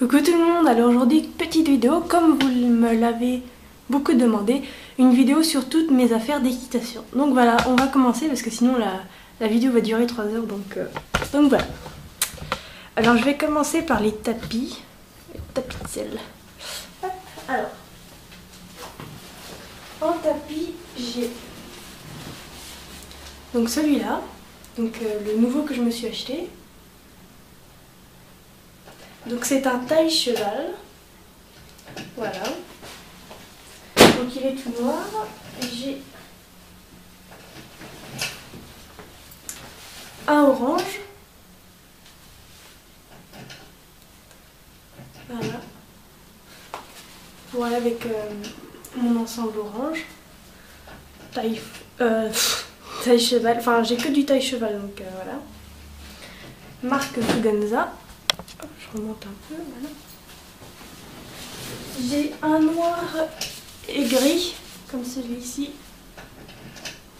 Coucou tout le monde, alors aujourd'hui petite vidéo comme vous me l'avez beaucoup demandé, une vidéo sur toutes mes affaires d'équitation. Donc voilà, on va commencer parce que sinon la vidéo va durer 3 heures donc voilà. Alors je vais commencer par les tapis de selle. Hop, alors, en tapis j'ai donc celui-là, donc le nouveau que je me suis acheté. Donc c'est un taille cheval, voilà, donc il est tout noir, j'ai un orange, voilà avec mon ensemble orange, taille cheval, enfin j'ai que du taille cheval donc voilà, marque Fuganza. Je remonte un peu, voilà. J'ai un noir et gris, comme celui-ci.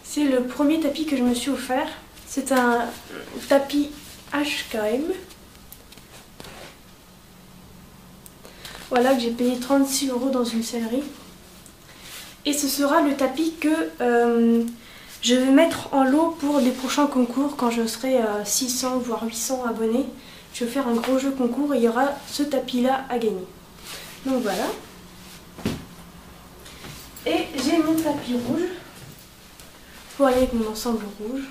C'est le premier tapis que je me suis offert. C'est un tapis HKM. Voilà, que j'ai payé 36 € dans une sellerie. Et ce sera le tapis que je vais mettre en lot pour les prochains concours quand je serai 600 voire 800 abonnés. Je vais faire un gros jeu concours et il y aura ce tapis là à gagner. Donc voilà. Et j'ai mon tapis rouge pour aller avec mon ensemble rouge.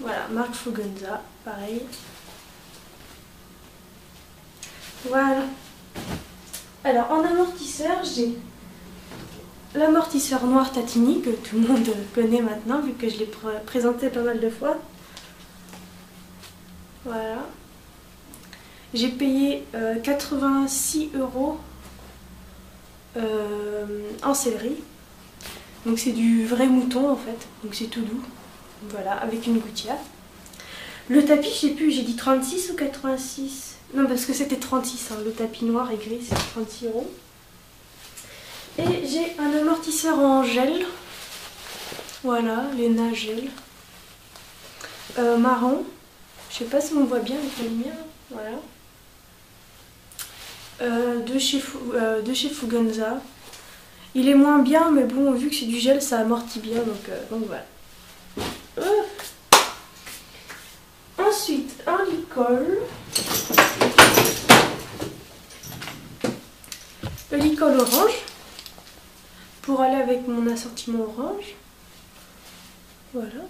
Voilà, marque Fuganza, pareil. Voilà. Alors en amortisseur, j'ai l'amortisseur noir Tatini que tout le monde connaît maintenant vu que je l'ai présenté pas mal de fois. Voilà. J'ai payé 86 € en sellerie. Donc c'est du vrai mouton en fait. Donc c'est tout doux. Voilà, avec une gouttière. Le tapis, je sais plus, j'ai dit 36 ou 86. Non, parce que c'était 36. Hein. Le tapis noir et gris, c'est 36 €. Et j'ai un amortisseur en gel. Voilà, Lena gel. Marron. Je sais pas si on voit bien avec la lumière, voilà. De chez Fuganza. Il est moins bien, mais bon, vu que c'est du gel, ça amortit bien, donc voilà. Ensuite, un licol. Le licol orange, pour aller avec mon assortiment orange. Voilà.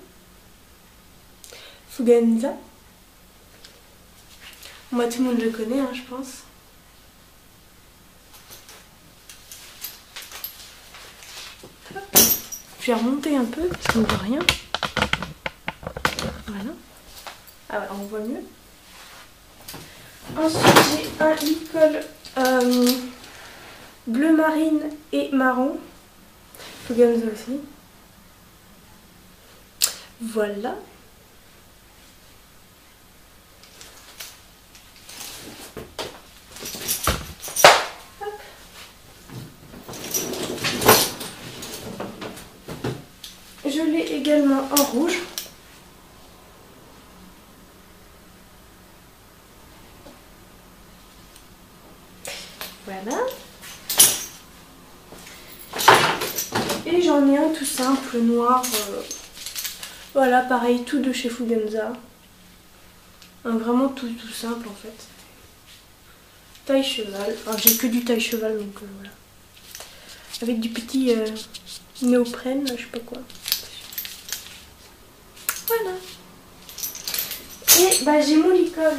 Fuganza. Moi, tout le monde le connaît, hein, je pense. Je vais remonter un peu, parce qu'on ne voit rien. Voilà. Ah ouais, on voit mieux. Ensuite, j'ai un licol bleu marine et marron. Fuganza aussi. Voilà. Je l'ai également en rouge. Voilà. Et j'en ai un tout simple, noir. Voilà, pareil, tout de chez Fuganza. Vraiment tout simple en fait. Taille cheval. Enfin, j'ai que du taille cheval donc voilà. Avec du petit néoprène, je sais pas quoi. Voilà. Et bah, j'ai mon licol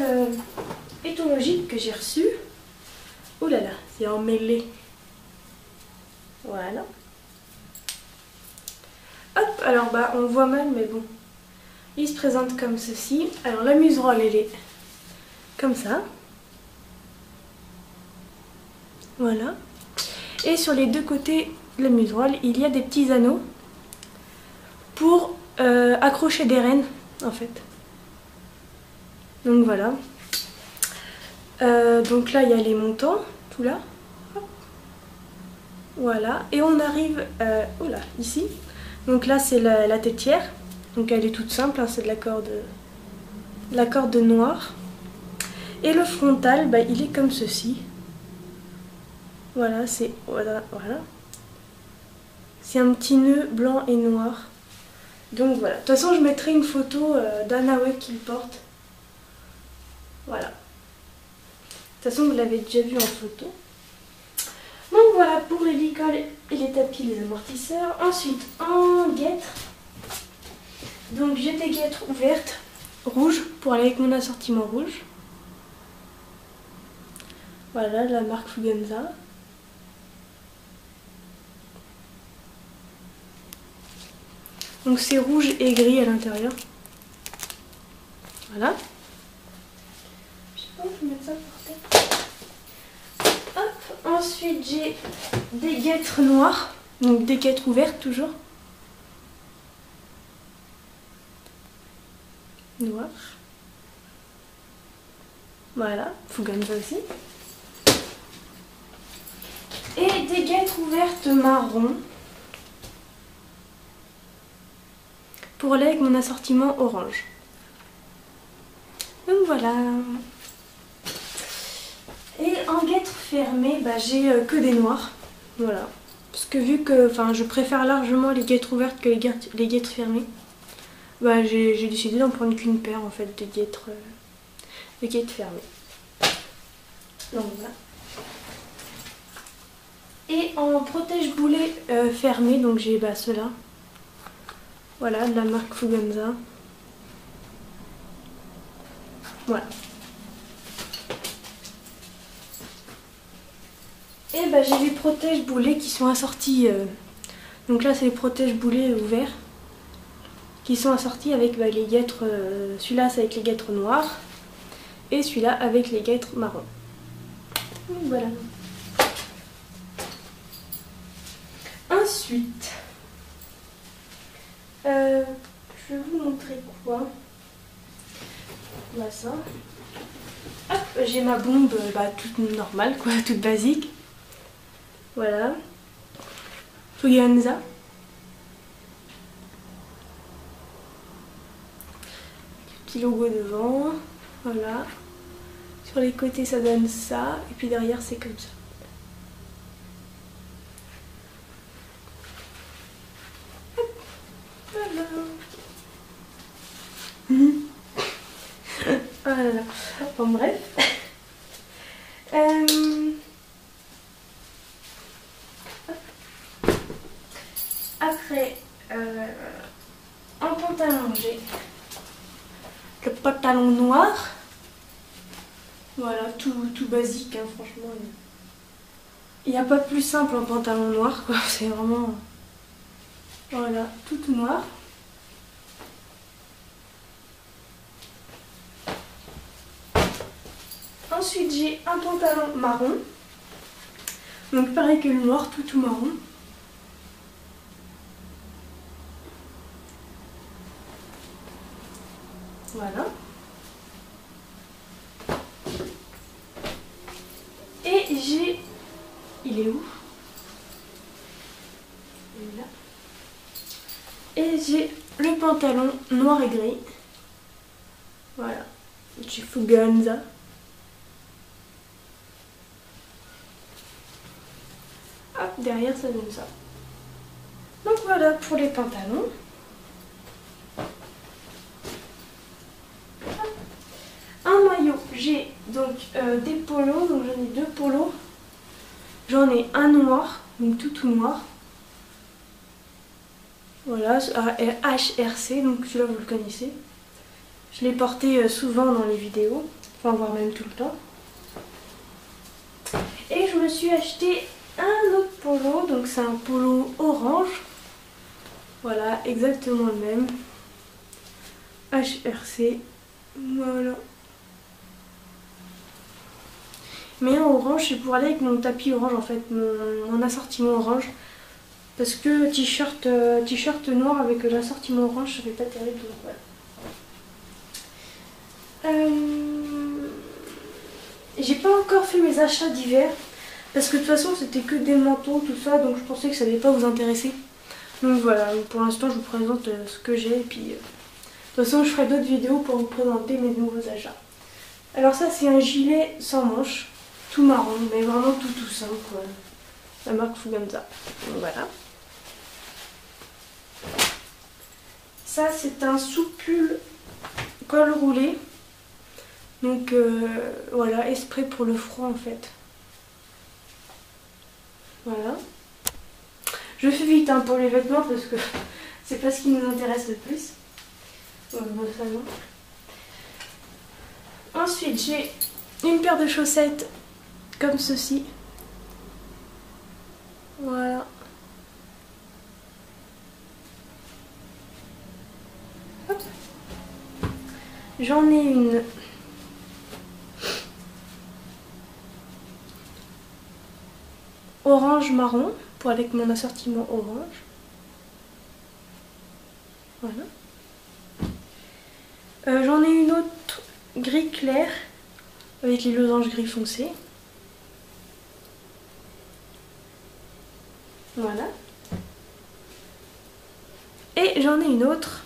éthologique que j'ai reçu. Oh là là, c'est emmêlé. Voilà. Hop, alors bah on voit mal mais bon. Il se présente comme ceci. Alors la muserolle elle est comme ça. Voilà. Et sur les deux côtés de la muserolle, il y a des petits anneaux pour accrocher des rênes en fait. Donc voilà. Donc là il y a les montants, tout là. Hop. Voilà. Et on arrive oh là, ici. Donc là c'est la têtière. Donc elle est toute simple, hein, c'est de la corde noire. Et le frontal, bah, il est comme ceci. Voilà, c'est voilà. C'est un petit nœud blanc et noir. Donc voilà. De toute façon, je mettrai une photo d'Anaoué qui le porte. Voilà. De toute façon, vous l'avez déjà vu en photo. Donc voilà pour les licoles et les tapis, les amortisseurs. Ensuite, en guêtre. Donc j'ai des guêtres ouvertes, rouges, pour aller avec mon assortiment rouge. Voilà, de la marque Fugenza. Donc c'est rouge et gris à l'intérieur. Voilà. Je sais pas où je vais mettre ça par terre. Hop. Ensuite j'ai des guêtres noires. Donc des guêtres ouvertes toujours. Noires. Voilà, Fugenza aussi. Et des guêtres ouvertes marron. Pour aller avec mon assortiment orange. Donc voilà. Et en guêtre fermée, bah, j'ai que des noirs. Voilà. Parce que vu que je préfère largement les guêtres ouvertes que les guêtres fermées, bah, j'ai décidé d'en prendre qu'une paire en fait de guêtres fermées. Donc voilà. Et en protège-boulet fermé, donc j'ai ceux-là. Voilà, de la marque Fugenza. Voilà. Et j'ai les protège-boulets qui sont assortis. Donc là, c'est les protège-boulets ouverts. Qui sont assortis avec les guêtres. Celui-là, c'est avec les guêtres noires. Et celui-là, avec les guêtres marron. Donc voilà. Ensuite. Je vais vous montrer quoi. Voilà ça. Hop, j'ai ma bombe toute normale, quoi, toute basique. Voilà. Fugenza. Petit logo devant. Voilà. Sur les côtés ça donne ça. Et puis derrière c'est comme ça. Voilà. Voilà. Bon, bref. Après, en pantalon, j'ai le pantalon noir. Voilà, tout basique, hein, franchement. Il n'y a pas plus simple en pantalon noir, quoi. C'est vraiment... Voilà, tout noir. Ensuite, j'ai un pantalon marron. Donc pareil que le noir, tout marron. Voilà. Et j'ai... Il est où? Il est là. Et j'ai le pantalon noir et gris. Voilà. Du Fugenza. Hop, derrière ça donne ça. Donc voilà pour les pantalons. Un maillot, j'ai donc des polos, donc j'en ai deux polos. J'en ai un noir, donc tout noir. Voilà, HRC, donc celui-là vous le connaissez. Je l'ai porté souvent dans les vidéos, enfin voire même tout le temps. Et je me suis acheté un autre polo, donc c'est un polo orange. Voilà, exactement le même. HRC, voilà. Mais en orange, c'est pour aller avec mon tapis orange en fait, mon assortiment orange. Parce que t-shirt noir avec l'assortiment orange, ça fait pas terrible. Donc voilà. J'ai pas encore fait mes achats d'hiver. Parce que de toute façon, c'était que des manteaux, tout ça. Donc je pensais que ça allait pas vous intéresser. Donc voilà, pour l'instant, je vous présente ce que j'ai. Et puis, de toute façon, je ferai d'autres vidéos pour vous présenter mes nouveaux achats. Alors ça c'est un gilet sans manches, tout marron, mais vraiment tout simple quoi. La marque Fuganza. Donc voilà. Ça c'est un sous-pull col roulé. Donc voilà, esprit pour le froid en fait. Voilà. Je fais vite hein, pour les vêtements parce que c'est pas ce qui nous intéresse le plus. Ensuite j'ai une paire de chaussettes comme ceci. Voilà. J'en ai une orange marron pour avec mon assortiment orange. Voilà. J'en ai une autre gris clair avec les losanges gris foncé. Voilà. Et j'en ai une autre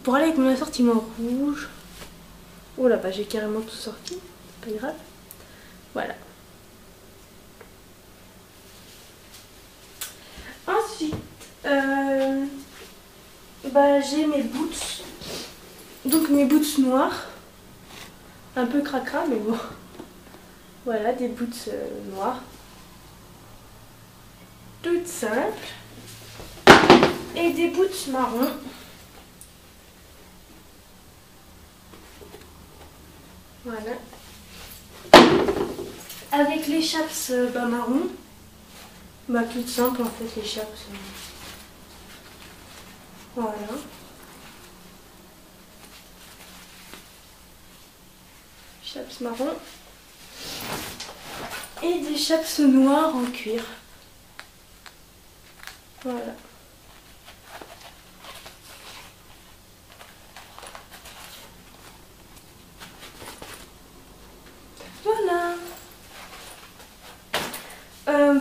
pour aller avec mon assortiment rouge. Oh là bah j'ai carrément tout sorti, pas grave. Voilà. Ensuite, bah, j'ai mes boots. Donc mes boots noirs. Un peu cracra mais bon. Voilà, des boots noirs. Toutes simples. Et des boots marrons. Voilà. Avec les chaps bah, marron. Bah toutes simples en fait les chaps. Voilà. Chaps marron. Et des chaps noirs en cuir. Voilà. Voilà.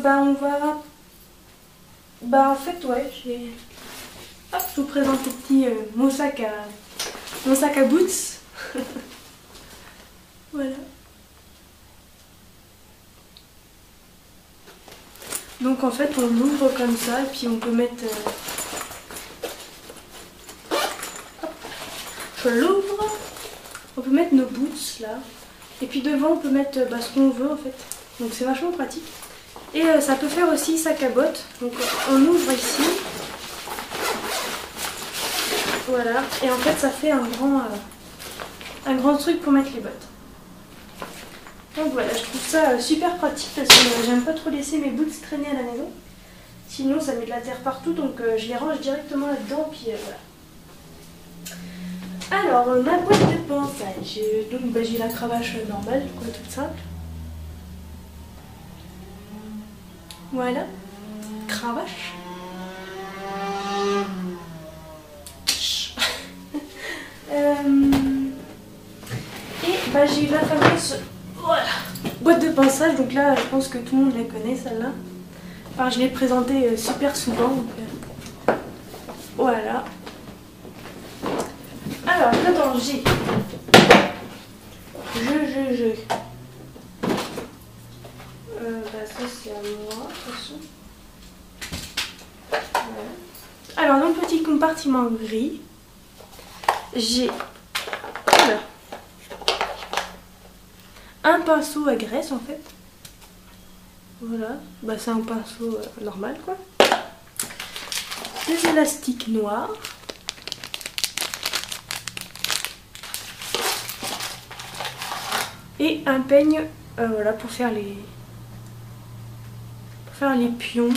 Bah on va... Bah en fait ouais, j'ai... Hop, je vous présente le petit mon sac à boots. Voilà. Donc en fait on l'ouvre comme ça et puis on peut mettre... Hop, je l'ouvre. On peut mettre nos boots là. Et puis devant on peut mettre bah, ce qu'on veut en fait. Donc c'est vachement pratique. Et ça peut faire aussi sac à bottes. Donc on ouvre ici. Voilà. Et en fait ça fait un grand truc pour mettre les bottes. Donc voilà, je trouve ça super pratique parce que j'aime pas trop laisser mes boots traîner à la maison. Sinon ça met de la terre partout, donc je les range directement là-dedans, puis voilà. Alors, ma boîte de pinçage, donc bah, j'ai la cravache normale, quoi, toute simple. Voilà, cravache. Et bah, j'ai la fameuse voilà, boîte de pinçage, donc là je pense que tout le monde la connaît celle-là. Enfin, je l'ai présentée super souvent. Donc, voilà. Alors, dedans j'ai bah ça c'est à moi, de toute façon. Voilà. Alors, dans le petit compartiment gris, j'ai voilà, un pinceau à graisse en fait. Voilà, bah c'est un pinceau normal quoi. Des élastiques noirs. Et un peigne voilà, pour faire les pions.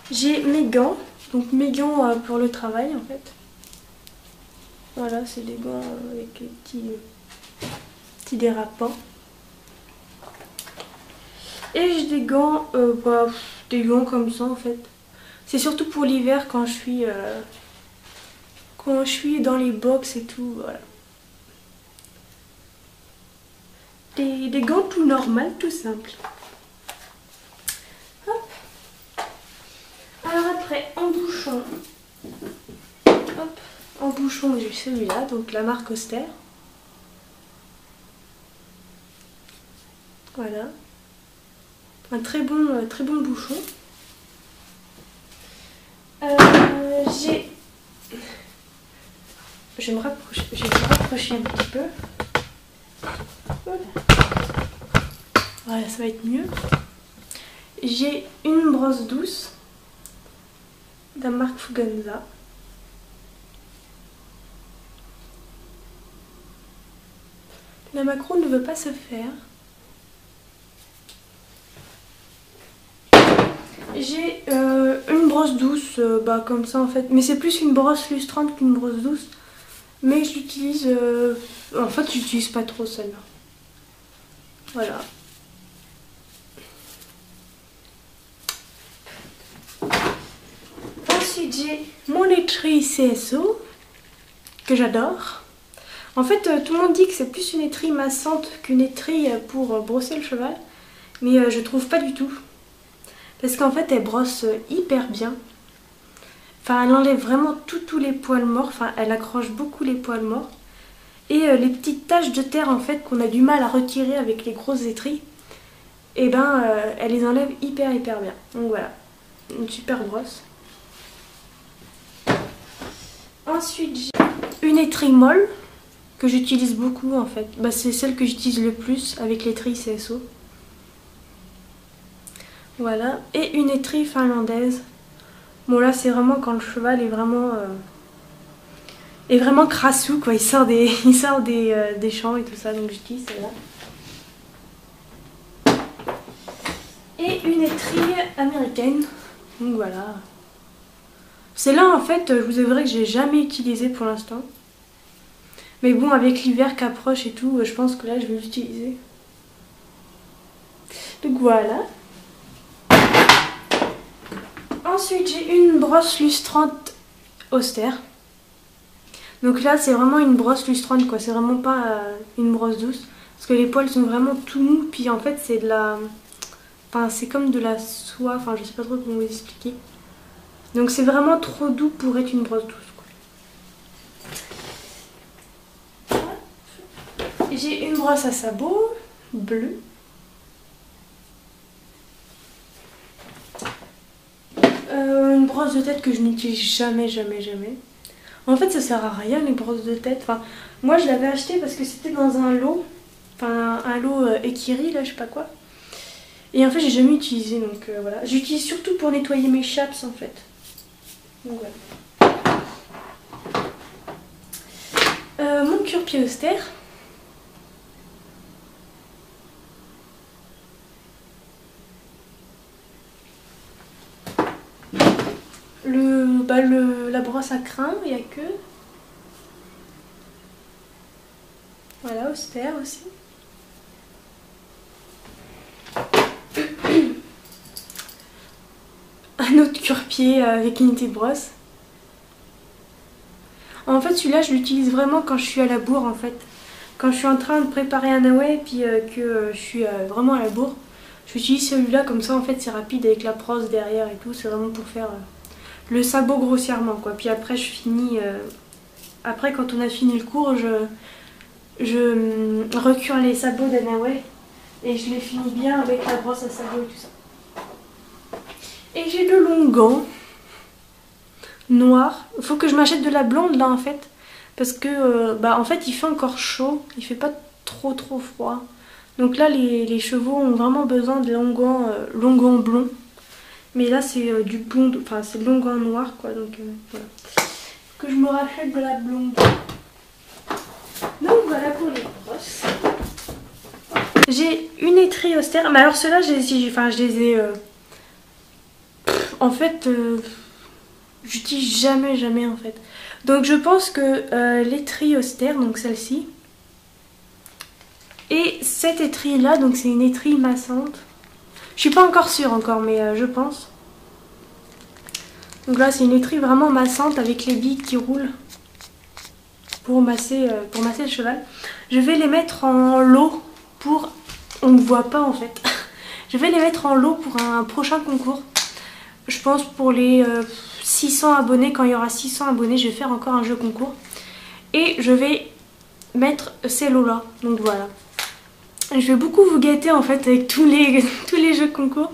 J'ai mes gants, donc mes gants pour le travail en fait. Voilà, c'est des gants avec les petits dérapants. Et j'ai des gants, bah, des gants comme ça en fait. C'est surtout pour l'hiver quand je suis dans les box et tout, voilà. Des gants tout normal, tout simple. Hop. Alors après, en bouchon, en bouchon, j'ai celui-là, donc la marque Auster. Voilà. Un très bon bouchon. Je vais me rapprocher un petit peu. Voilà. Voilà, ça va être mieux. J'ai une brosse douce de la marque Fuganza. La macro ne veut pas se faire. J'ai une brosse douce, comme ça en fait. Mais c'est plus une brosse lustrante qu'une brosse douce. Mais je l'utilise... en fait, j'utilise pas trop celle-là. Voilà. Ensuite, j'ai mon étrie CSO, que j'adore. En fait, tout le monde dit que c'est plus une étrie massante qu'une étrie pour brosser le cheval. Mais je trouve pas du tout. Parce qu'en fait, elle brosse hyper bien. Enfin, elle enlève vraiment tous les poils morts. Enfin, elle accroche beaucoup les poils morts. Et les petites taches de terre, en fait, qu'on a du mal à retirer avec les grosses étries, et ben, elle les enlève hyper bien. Donc voilà, une super brosse. Ensuite, j'ai une étrie molle que j'utilise beaucoup, en fait. C'est celle que j'utilise le plus avec l'étrie CSO. Voilà, et une étrie finlandaise. Bon là c'est vraiment quand le cheval est vraiment crassou quoi, il sort des champs et tout ça, donc j'utilise celle-là. Et une étrie américaine, donc voilà. Celle-là en fait, je vous avouerai que j'ai jamais utilisé pour l'instant. Mais bon, avec l'hiver qui approche et tout, je pense que là je vais l'utiliser. Donc voilà. Ensuite, j'ai une brosse lustrante Auster. Donc là, c'est vraiment une brosse lustrante, quoi. C'est vraiment pas une brosse douce. Parce que les poils sont vraiment tout mous. Puis en fait, c'est de la... Enfin, c'est comme de la soie. Enfin, je sais pas trop comment vous expliquer. Donc c'est vraiment trop doux pour être une brosse douce, quoi. J'ai une brosse à sabot bleue. Une brosse de tête que je n'utilise jamais. En fait, ça sert à rien les brosses de tête. Enfin, moi, je l'avais acheté parce que c'était dans un lot. Enfin, un lot Ekiri, là, je sais pas quoi. Et en fait, j'ai jamais utilisé, donc voilà. J'utilise surtout pour nettoyer mes chaps, en fait. Donc voilà. Mon cure-pied Auster. La brosse à crin, il n'y a que. Voilà, Auster aussi. Un autre cure-pied avec une petite brosse. En fait, celui-là, je l'utilise vraiment quand je suis à la bourre, en fait. Quand je suis en train de préparer un away, puis que je suis vraiment à la bourre, j'utilise celui-là, comme ça, en fait, c'est rapide avec la brosse derrière et tout. C'est vraiment pour faire le sabot grossièrement, quoi. Puis après, je finis... après, quand on a fini le cours, je recure les sabots d'Anaway et je les finis bien avec la brosse à sabot et tout ça. Et j'ai de longs gants noirs. Il faut que je m'achète de la blonde là en fait. Parce que en fait il fait encore chaud. Il fait pas trop froid. Donc là les chevaux ont vraiment besoin de longs gants blonds. Mais là c'est du blond, enfin c'est long gants noir quoi. Donc voilà. Que je me rachète de la blonde. Donc voilà pour les brosses. J'ai une étrie Auster. Mais alors ceux-là je les ai en fait j'utilise jamais en fait. Donc je pense que l'étrie Auster, donc celle-ci, et cette étrie là, donc c'est une étrie massante. Je suis pas encore sûre mais je pense. Donc là c'est une étrie vraiment massante avec les billes qui roulent pour masser le cheval. Je vais les mettre en lot pour... On ne voit pas en fait. Je vais les mettre en lot pour un prochain concours. Je pense pour les 600 abonnés. Quand il y aura 600 abonnés, je vais faire encore un jeu concours. Et je vais mettre ces lots là. Donc voilà. Je vais beaucoup vous gâter en fait avec tous les jeux concours.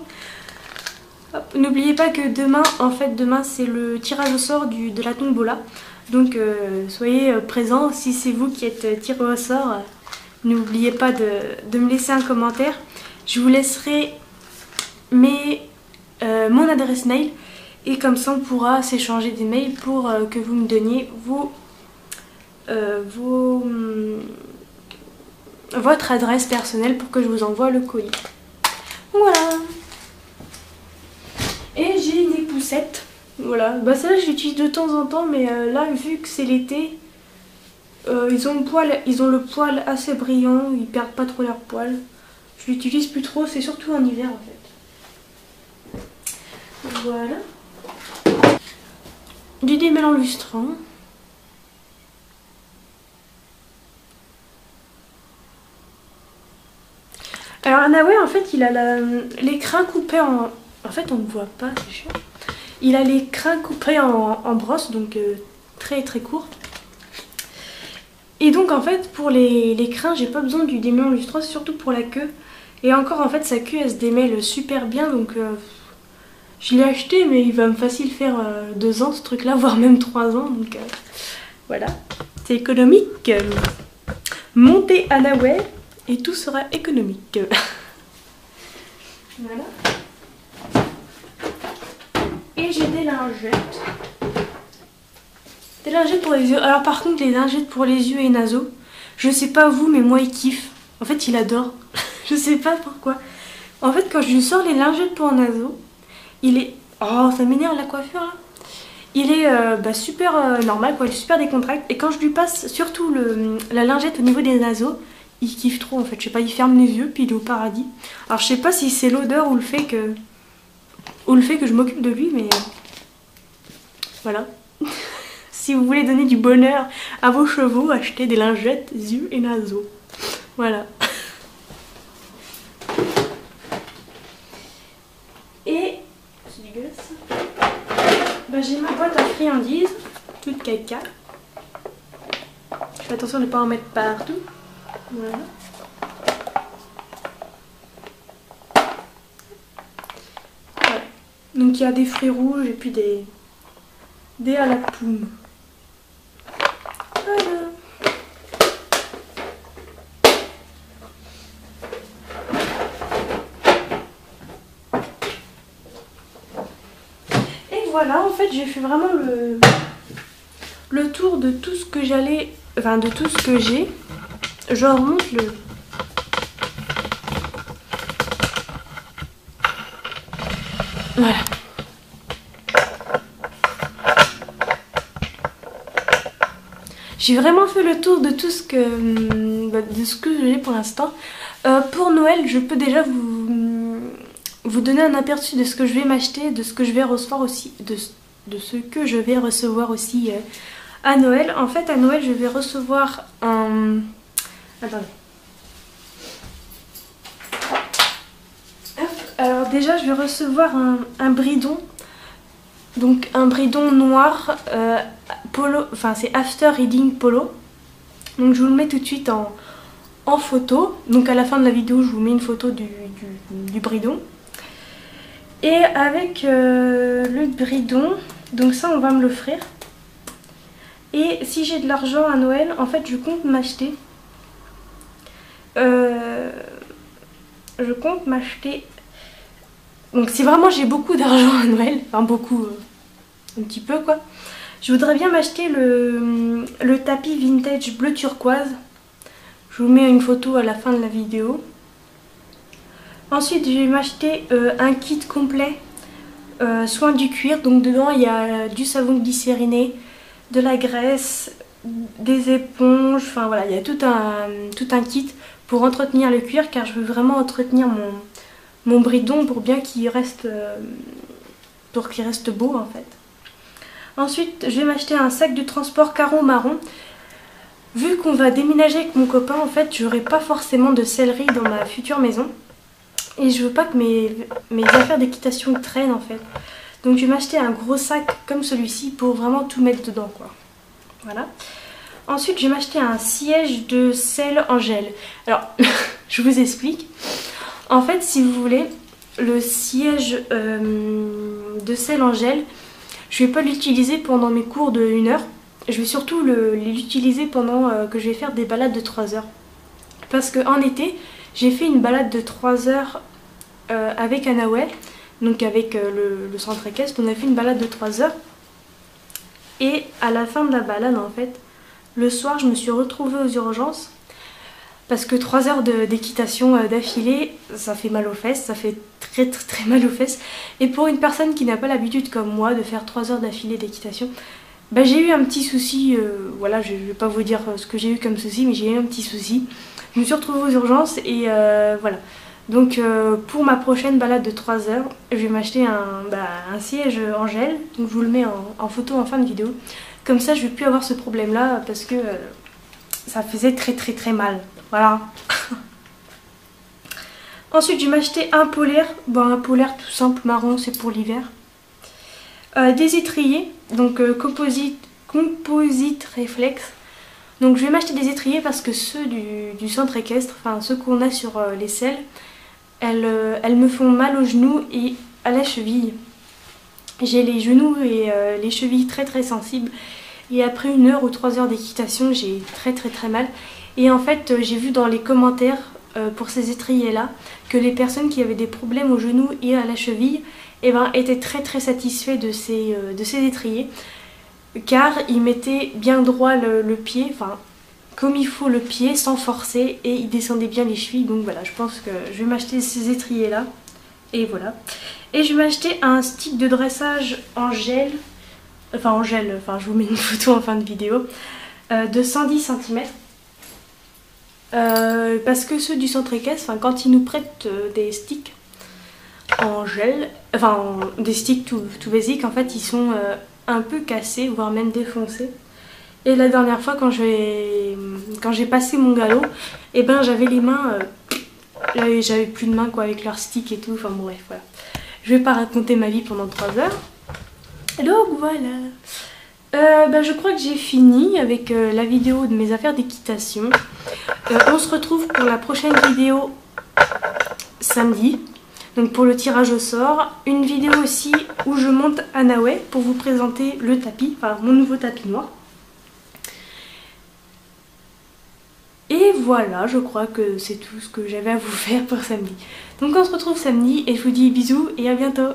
N'oubliez pas que demain, en fait demain c'est le tirage au sort de la tombola. Donc soyez présents si c'est vous qui êtes tiré au sort. N'oubliez pas de me laisser un commentaire. Je vous laisserai mon adresse mail. Et comme ça on pourra s'échanger des mails pour que vous me donniez votre adresse personnelle pour que je vous envoie le colis. Voilà. Et j'ai une époussette. Voilà. Bah celle-là je l'utilise de temps en temps, mais là vu que c'est l'été, ils ont le poil assez brillant, ils perdent pas trop leur poil. Je l'utilise plus trop, c'est surtout en hiver en fait. Voilà. Du démêlant lustrant. Alors Anaoué en fait il a les crins coupés en... En fait on ne voit pas, c'est chiant. Il a les crins coupés en brosse, donc très très court. Et donc en fait pour les crins j'ai pas besoin du démêlant lustrant, c'est surtout pour la queue. Et encore en fait sa queue elle se démêle super bien, donc je l'ai acheté mais il va me facile faire 2 ans ce truc là, voire même 3 ans. Donc voilà, c'est économique. Montez Anaoué et tout sera économique. Voilà. Et j'ai des lingettes. Des lingettes pour les yeux. Alors par contre les lingettes pour les yeux et naseaux, je sais pas vous mais moi il kiffe. En fait il adore. Je sais pas pourquoi. En fait quand je lui sors les lingettes pour naseaux, il est... Oh ça m'énerve la coiffure là. Il est super normal quoi, il est super décontracté. Et quand je lui passe surtout la lingette au niveau des naseaux, il kiffe trop en fait. Je sais pas, il ferme les yeux puis il est au paradis. Alors je sais pas si c'est l'odeur ou le fait que je m'occupe de lui, mais voilà. Si vous voulez donner du bonheur à vos chevaux, achetez des lingettes, yeux et naseaux. Voilà. Et c'est dégueulasse. Bah, j'ai ma boîte à friandises, toute caca. Je fais attention de ne pas en mettre partout. Voilà. Voilà. Donc il y a des fruits rouges et puis des à la pomme. Voilà. Et voilà, en fait j'ai fait vraiment le tour de tout ce que j'allais, enfin de tout ce que j'ai. Je remonte le... Voilà. J'ai vraiment fait le tour de tout ce que j'ai pour l'instant. Pour Noël, je peux déjà vous donner un aperçu de ce que je vais m'acheter, de ce que je vais recevoir aussi, de ce que je vais recevoir aussi à Noël. En fait, à Noël, je vais recevoir un... Attendez. Alors déjà, je vais recevoir un bridon. Donc un bridon noir polo, enfin c'est After Reading Polo. Donc je vous le mets tout de suite en photo. Donc à la fin de la vidéo, je vous mets une photo du bridon. Et avec le bridon, donc ça on va me l'offrir. Et si j'ai de l'argent à Noël, en fait je compte m'acheter. Donc si vraiment j'ai beaucoup d'argent à Noël, enfin beaucoup, un petit peu quoi, je voudrais bien m'acheter le tapis vintage bleu turquoise. Je vous mets une photo à la fin de la vidéo. Ensuite je vais m'acheter un kit complet soin du cuir. Donc dedans il y a du savon glycériné, de la graisse, des éponges, enfin voilà, il y a tout un kit pour entretenir le cuir, car je veux vraiment entretenir mon bridon pour bien qu'il reste, beau en fait. Ensuite je vais m'acheter un sac de transport Caron marron. Vu qu'on va déménager avec mon copain, en fait j'aurai pas forcément de sellerie dans ma future maison. Et je veux pas que mes affaires d'équitation traînent en fait. Donc je vais m'acheter un gros sac comme celui-ci pour vraiment tout mettre dedans quoi. Voilà. Ensuite je vais m'acheter un siège de sel en gel. Alors je vous explique. En fait si vous voulez le siège de sel en gel, je vais pas l'utiliser pendant mes cours de 1 heure. Je vais surtout l'utiliser pendant que je vais faire des balades de 3 heures. Parce qu'en été, j'ai fait une balade de 3 heures avec Anaoué, donc avec le centre équestre. On a fait une balade de 3 heures. Et à la fin de la balade, en fait, le soir, je me suis retrouvée aux urgences. Parce que 3 heures d'équitation d'affilée, ça fait mal aux fesses, ça fait très très très mal aux fesses. Et pour une personne qui n'a pas l'habitude comme moi de faire 3 heures d'affilée d'équitation, bah, j'ai eu un petit souci, voilà, je vais pas vous dire ce que j'ai eu comme souci, mais j'ai eu un petit souci. Je me suis retrouvée aux urgences et voilà. Donc pour ma prochaine balade de 3 heures, je vais m'acheter un siège en gel. Donc je vous le mets en photo en fin de vidéo. Comme ça je vais plus avoir ce problème là parce que ça faisait très très très mal. Voilà. Ensuite je vais m'acheter un polaire. Bon, un polaire tout simple marron, c'est pour l'hiver. Des étriers, donc composite réflexe. Donc je vais m'acheter des étriers parce que ceux du centre équestre, enfin ceux qu'on a sur les selles, elles me font mal aux genoux et à la cheville. J'ai les genoux et les chevilles très très sensibles. Et après 1 heure ou 3 heures d'équitation, j'ai très très très mal. Et en fait, j'ai vu dans les commentaires pour ces étriers là que les personnes qui avaient des problèmes aux genoux et à la cheville étaient très très satisfaits de ces étriers. Car ils mettaient bien droit le pied, enfin comme il faut le pied sans forcer et ils descendaient bien les chevilles. Donc voilà, je pense que je vais m'acheter ces étriers là et voilà. Et je vais m'acheter un stick de dressage en gel, enfin je vous mets une photo en fin de vidéo, de 110 cm. Parce que ceux du centre équestre, quand ils nous prêtent des sticks en gel, enfin des sticks tout basiques, en fait ils sont un peu cassés, voire même défoncés. Et la dernière fois quand j'ai passé mon galop, et ben j'avais les mains, j'avais plus de mains quoi avec leurs sticks et tout, enfin bon, bref voilà. Je vais pas raconter ma vie pendant 3 heures. Donc voilà. Je crois que j'ai fini avec la vidéo de mes affaires d'équitation. On se retrouve pour la prochaine vidéo samedi. Donc pour le tirage au sort. Une vidéo aussi où je monte Anaoué pour vous présenter le tapis, enfin mon nouveau tapis noir. Et voilà, je crois que c'est tout ce que j'avais à vous faire pour samedi. Donc on se retrouve samedi et je vous dis bisous et à bientôt.